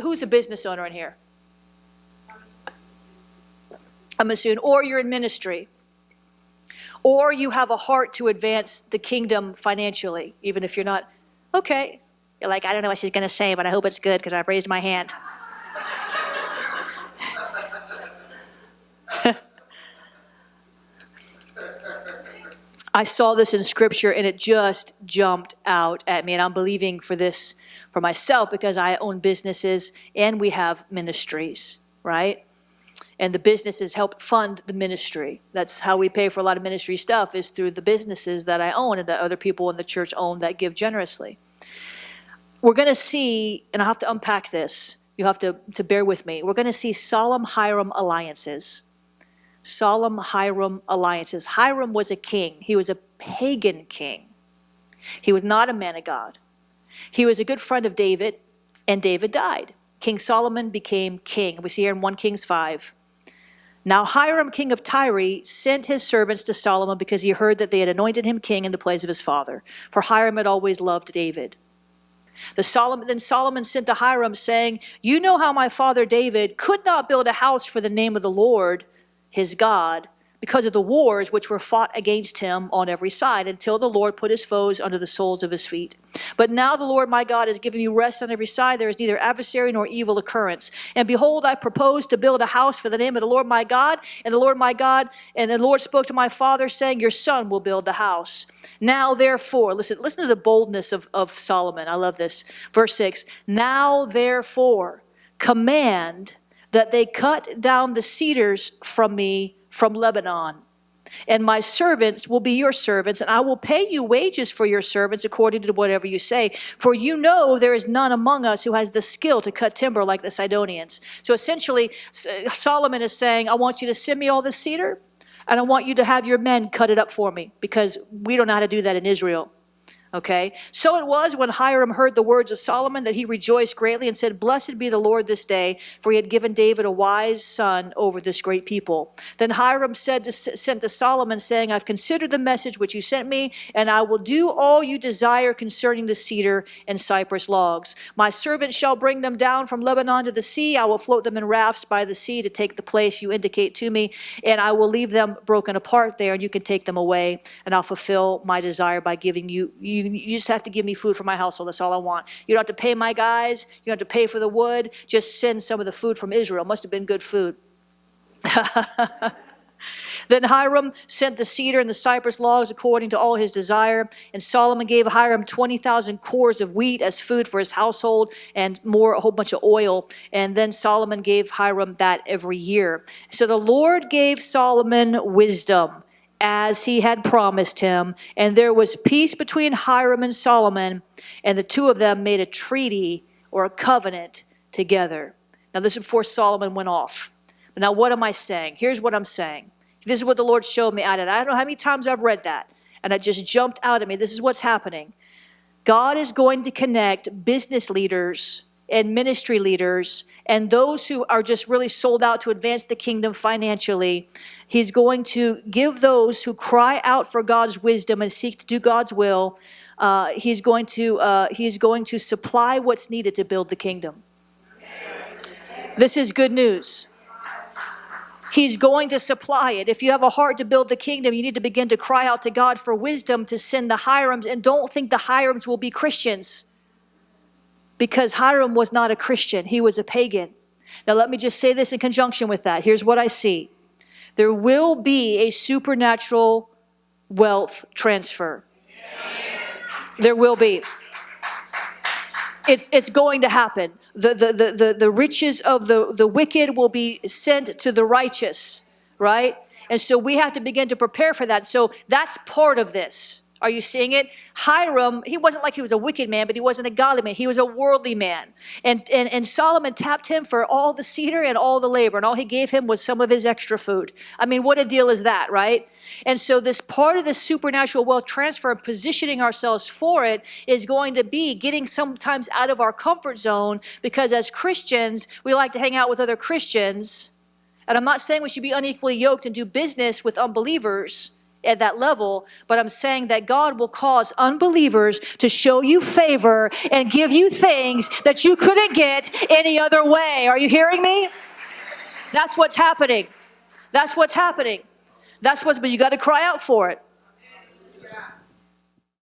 who's a business owner in here? I'm assuming, or you're in ministry, or you have a heart to advance the kingdom financially, even if you're not. Okay, you're like, I don't know what she's going to say, but I hope it's good because I've raised my hand. I saw this in scripture and it just jumped out at me, and I'm believing for this for myself because I own businesses and we have ministries, right? And the businesses help fund the ministry. That's how we pay for a lot of ministry stuff, is through the businesses that I own and that other people in the church own that give generously. We're going to see, and I'll have to unpack this. You'll have to bear with me. We're going to see Solomon-Hiram alliances. Solomon-Hiram alliances. Hiram was a king. He was a pagan king. He was not a man of God. He was a good friend of David, and David died. King Solomon became king. We see here in 1 Kings 5. Now Hiram, king of Tyre, sent his servants to Solomon because he heard that they had anointed him king in the place of his father. For Hiram had always loved David. Then Solomon sent to Hiram, saying, You know how my father David could not build a house for the name of the Lord, his God, because of the wars which were fought against him on every side, until the Lord put his foes under the soles of his feet. But now the Lord my God has given you rest on every side. There is neither adversary nor evil occurrence. And behold, I propose to build a house for the name of the Lord my God. And the Lord spoke to my father, saying, Your son will build the house. Now therefore, listen to the boldness of Solomon. I love this. Verse 6, Now therefore, command that they cut down the cedars from me from Lebanon. And my servants will be your servants, and I will pay you wages for your servants according to whatever you say. For you know there is none among us who has the skill to cut timber like the Sidonians. So essentially, Solomon is saying, I want you to send me all this cedar, and I want you to have your men cut it up for me, because we don't know how to do that in Israel. Okay, so it was when Hiram heard the words of Solomon that he rejoiced greatly and said, Blessed be the Lord this day, for he had given David a wise son over this great people. Then Hiram sent to Solomon, saying, I've considered the message which you sent me, and I will do all you desire concerning the cedar and cypress logs. My servant shall bring them down from Lebanon to the sea. I will float them in rafts by the sea to take the place you indicate to me, and I will leave them broken apart there, and you can take them away, and I'll fulfill my desire by giving you just have to give me food for my household. That's all I want. You don't have to pay my guys. You don't have to pay for the wood. Just send some of the food from Israel. Must have been good food. Then Hiram sent the cedar and the cypress logs according to all his desire. And Solomon gave Hiram 20,000 cores of wheat as food for his household, and a whole bunch of oil. And then Solomon gave Hiram that every year. So the Lord gave Solomon wisdom, as he had promised him. And there was peace between Hiram and Solomon, and the two of them made a treaty or a covenant together. Now this is before Solomon went off. But now what am I saying? Here's what I'm saying. This is what the Lord showed me out of that. I don't know how many times I've read that, and it just jumped out at me. This is what's happening. God is going to connect business leaders and ministry leaders and those who are just really sold out to advance the kingdom financially. He's going to give those who cry out for God's wisdom and seek to do God's will. He's going to supply what's needed to build the kingdom. This is good news. He's going to supply it. If you have a heart to build the kingdom, you need to begin to cry out to God for wisdom to send the Hirams. And don't think the Hirams will be Christians, because Hiram was not a Christian. He was a pagan. Now let me just say this in conjunction with that. Here's what I see. There will be a supernatural wealth transfer. There will be. It's going to happen. The riches of the wicked will be sent to the righteous, right? And so we have to begin to prepare for that. So that's part of this. Are you seeing it? Hiram, he wasn't like he was a wicked man, but he wasn't a godly man. He was a worldly man. And Solomon tapped him for all the cedar and all the labor, and all he gave him was some of his extra food. I mean, what a deal is that, right? And so this part of the supernatural wealth transfer and positioning ourselves for it is going to be getting sometimes out of our comfort zone, because as Christians, we like to hang out with other Christians. And I'm not saying we should be unequally yoked and do business with unbelievers at that level, but I'm saying that God will cause unbelievers to show you favor and give you things that you couldn't get any other way. Are you hearing me? That's what's happening. That's what's happening. But you got to cry out for it.